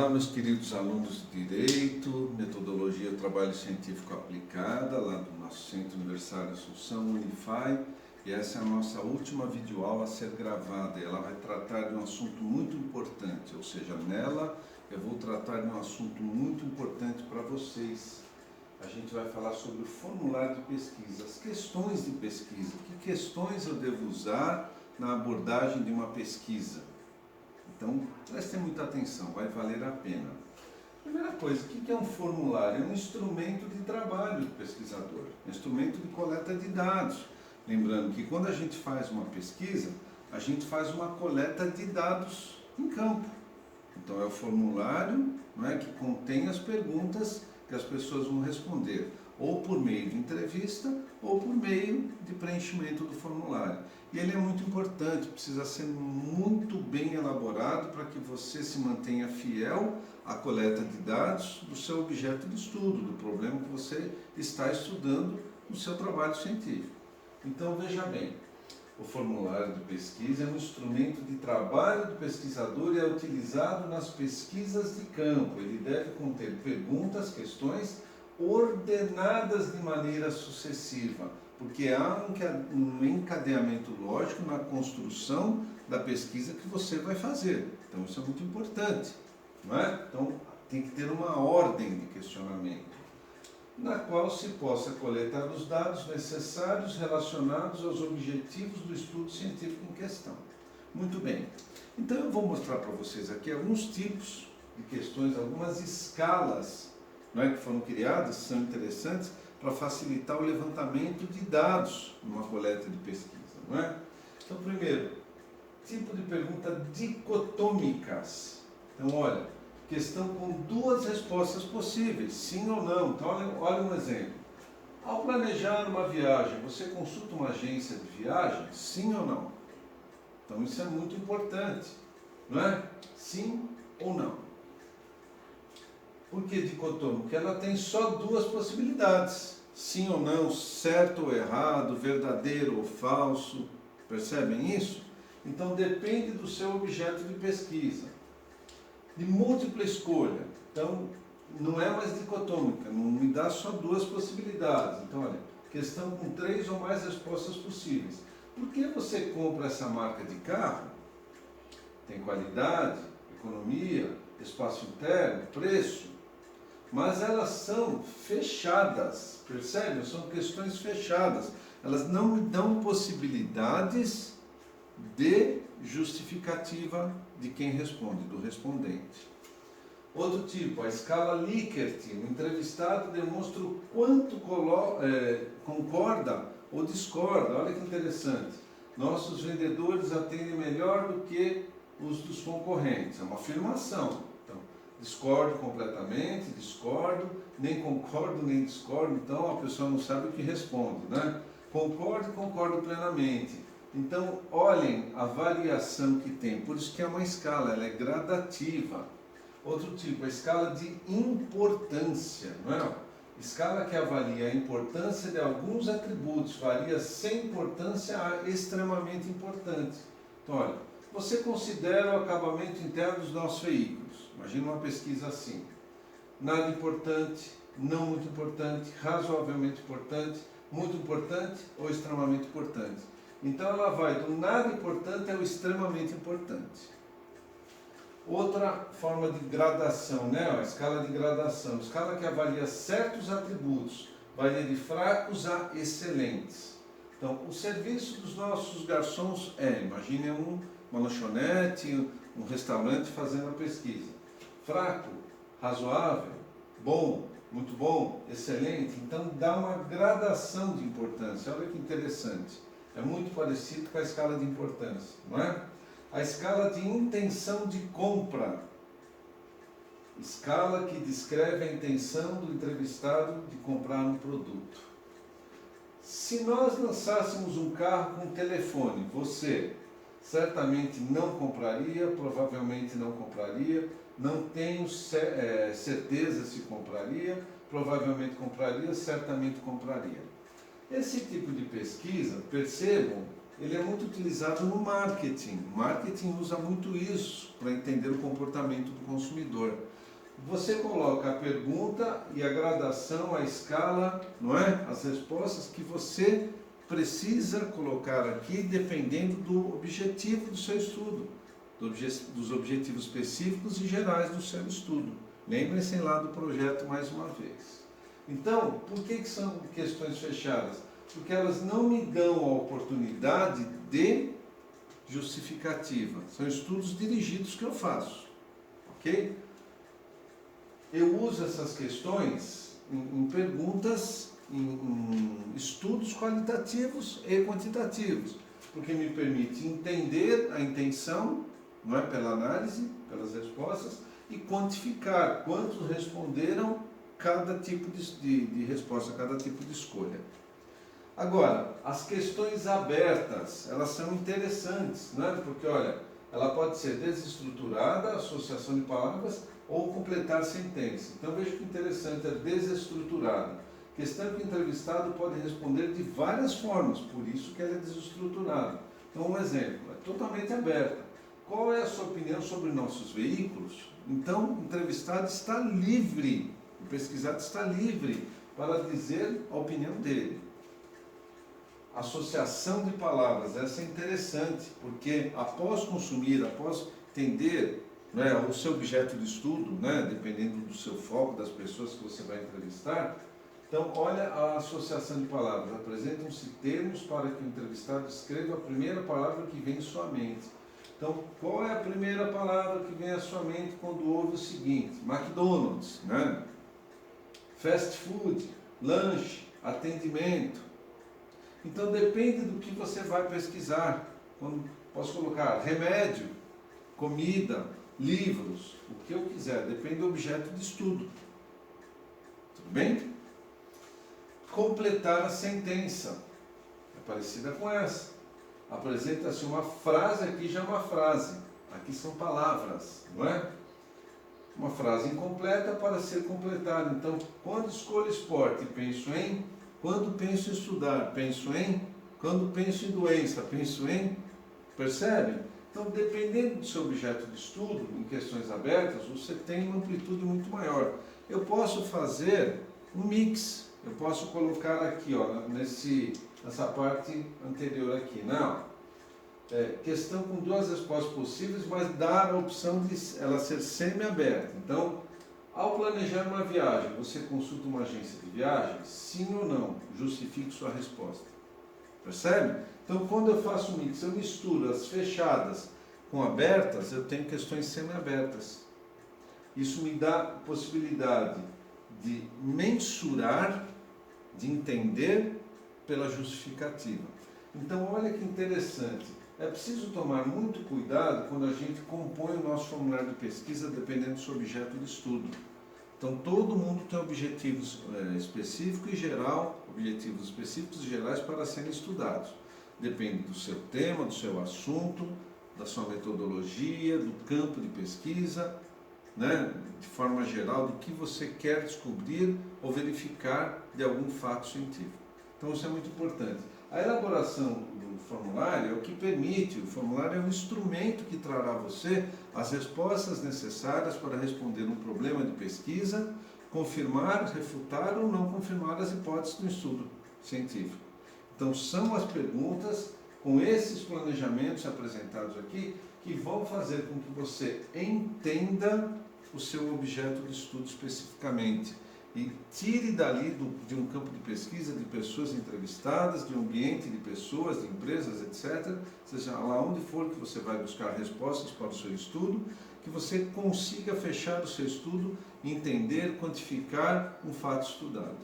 Olá, meus queridos alunos de Direito, Metodologia Trabalho Científico Aplicada, lá do nosso Centro Universitário Assunção, Unify, e essa é a nossa última videoaula a ser gravada. Ela vai tratar de um assunto muito importante, ou seja, nela eu vou tratar de um assunto muito importante para vocês. A gente vai falar sobre o formulário de pesquisa, as questões de pesquisa, que questões eu devo usar na abordagem de uma pesquisa. Então, prestem muita atenção, vai valer a pena. Primeira coisa, o que é um formulário? É um instrumento de trabalho do pesquisador, um instrumento de coleta de dados. Lembrando que quando a gente faz uma pesquisa, a gente faz uma coleta de dados em campo. Então, é o formulário, não é, que contém as perguntas que as pessoas vão responder, ou por meio de entrevista, ou por meio de preenchimento do formulário. E ele é muito importante, precisa ser muito bem elaborado para que você se mantenha fiel à coleta de dados do seu objeto de estudo, do problema que você está estudando no seu trabalho científico. Então, veja bem, o formulário de pesquisa é um instrumento de trabalho do pesquisador e é utilizado nas pesquisas de campo. Ele deve conter perguntas, questões ordenadas de maneira sucessiva, porque há um encadeamento lógico na construção da pesquisa que você vai fazer. Então isso é muito importante, não é? Então tem que ter uma ordem de questionamento, na qual se possa coletar os dados necessários relacionados aos objetivos do estudo científico em questão. Muito bem, então eu vou mostrar para vocês aqui alguns tipos de questões, algumas escalas, não é, que foram criadas, são interessantes para facilitar o levantamento de dados numa coleta de pesquisa, não é? Então, primeiro, tipo de pergunta dicotômicas. Então, olha, questão com duas respostas possíveis, sim ou não. Então, olha um exemplo. Ao planejar uma viagem, você consulta uma agência de viagem, sim ou não? Então, isso é muito importante, não é? Sim ou não. Por que dicotômico? Porque ela tem só duas possibilidades, sim ou não, certo ou errado, verdadeiro ou falso, percebem isso? Então depende do seu objeto de pesquisa. De múltipla escolha, então não é mais dicotômica, não me dá só duas possibilidades. Então olha, questão com 3 ou mais respostas possíveis. Por que você compra essa marca de carro? Tem qualidade, economia, espaço interno, preço? Mas elas são fechadas, percebe? São questões fechadas. Elas não me dão possibilidades de justificativa de quem responde, do respondente. Outro tipo, a escala Likert. O entrevistado demonstra o quanto concorda ou discorda. Olha que interessante. Nossos vendedores atendem melhor do que os dos concorrentes. É uma afirmação. Discordo completamente, discordo, nem concordo, nem discordo, então a pessoa não sabe o que responde, né? Concordo e concordo plenamente. Então, olhem a variação que tem, por isso que é uma escala, ela é gradativa. Outro tipo, a escala de importância, não é? Escala que avalia a importância de alguns atributos, varia sem importância a extremamente importante. Então, olha, você considera o acabamento interno dos nossos veículos? Imagina uma pesquisa assim: nada importante, não muito importante, razoavelmente importante, muito importante ou extremamente importante. Então ela vai do nada importante ao extremamente importante. Outra forma de gradação, né? A escala de gradação, escala que avalia certos atributos, varia de fracos a excelentes. Então, o serviço dos nossos garçons imagine uma lanchonete, um restaurante fazendo a pesquisa. Fraco, razoável, bom, muito bom, excelente. Então dá uma gradação de importância. Olha que interessante. É muito parecido com a escala de importância, não é? A escala de intenção de compra. Escala que descreve a intenção do entrevistado de comprar um produto. Se nós lançássemos um carro com telefone, você certamente não compraria, provavelmente não compraria, não tenho certeza se compraria, provavelmente compraria, certamente compraria. Esse tipo de pesquisa, percebam, ele é muito utilizado no marketing. O marketing usa muito isso para entender o comportamento do consumidor. você coloca a pergunta e a gradação, a escala, não é? As respostas que você precisa colocar aqui, dependendo do objetivo do seu estudo, dos objetivos específicos e gerais do seu estudo. Lembrem-se lá do projeto mais uma vez. Então, por que são questões fechadas? Porque elas não me dão a oportunidade de justificativa. São estudos dirigidos que eu faço, ok? Eu uso essas questões em perguntas, em estudos qualitativos e quantitativos, porque me permite entender a intenção, não é, pela análise, pelas respostas, e quantificar quantos responderam cada tipo de resposta, cada tipo de escolha. Agora, as questões abertas, elas são interessantes, né? Porque, olha, ela pode ser desestruturada, associação de palavras, ou completar sentença. Então, veja que interessante, é desestruturada. Questão que o entrevistado pode responder de várias formas, por isso que ela é desestruturada. Então, um exemplo, é totalmente aberta. Qual é a sua opinião sobre nossos veículos? Então, o entrevistado está livre, o pesquisador está livre para dizer a opinião dele. Associação de palavras, essa é interessante, porque após consumir, após entender, né, o seu objeto de estudo, né, dependendo do seu foco, das pessoas que você vai entrevistar, então olha a associação de palavras, apresentam-se termos para que o entrevistado escreva a primeira palavra que vem em sua mente. Então, qual é a primeira palavra que vem à sua mente quando ouve o seguinte? McDonald's, né? Fast food, lanche, atendimento. Então depende do que você vai pesquisar. Posso colocar remédio, comida, livros, o que eu quiser, depende do objeto de estudo. Tudo bem? Completar a sentença. É parecida com essa. Apresenta-se uma frase, aqui já é uma frase. Aqui são palavras, não é? Uma frase incompleta para ser completada. Então, quando escolho esporte, penso em... Quando penso em estudar, penso em... Quando penso em doença, penso em... Percebe? Então, dependendo do seu objeto de estudo, em questões abertas, você tem uma amplitude muito maior. Eu posso fazer um mix. Eu posso colocar aqui, ó, nessa parte anterior aqui. Não. Questão com duas respostas possíveis, mas dar a opção de ela ser semi-aberta. Então, ao planejar uma viagem, você consulta uma agência de viagens? Sim ou não? Justifique sua resposta. Percebe? Então, quando eu faço um mix, eu misturo as fechadas com abertas, eu tenho questões semi-abertas. Isso me dá a possibilidade de mensurar, de entender pela justificativa. Então, olha que interessante. É preciso tomar muito cuidado quando a gente compõe o nosso formulário de pesquisa dependendo do seu objeto de estudo. Então, todo mundo tem objetivos específicos e geral, objetivos específicos e gerais para serem estudados. Depende do seu tema, do seu assunto, da sua metodologia, do campo de pesquisa, né, de forma geral, do que você quer descobrir ou verificar de algum fato científico. Então, isso é muito importante. A elaboração do formulário é o que permite, o formulário é um instrumento que trará a você as respostas necessárias para responder um problema de pesquisa, confirmar, refutar ou não confirmar as hipóteses do estudo científico. Então, são as perguntas com esses planejamentos apresentados aqui que vão fazer com que você entenda o seu objeto de estudo especificamente e tire dali de um campo de pesquisa, de pessoas entrevistadas, de um ambiente de pessoas, de empresas, etc., seja lá onde for que você vai buscar respostas para o seu estudo, que você consiga fechar o seu estudo, entender, quantificar um fato estudado.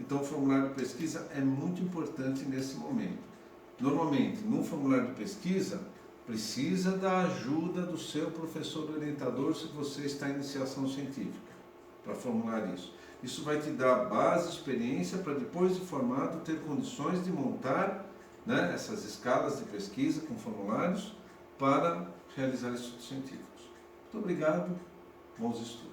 Então, o formulário de pesquisa é muito importante nesse momento. Normalmente, num formulário de pesquisa, precisa da ajuda do seu professor orientador se você está em iniciação científica, para formular isso. Isso vai te dar base, experiência, para depois de formado ter condições de montar, né, essas escalas de pesquisa com formulários para realizar estudos científicos. Muito obrigado, bons estudos.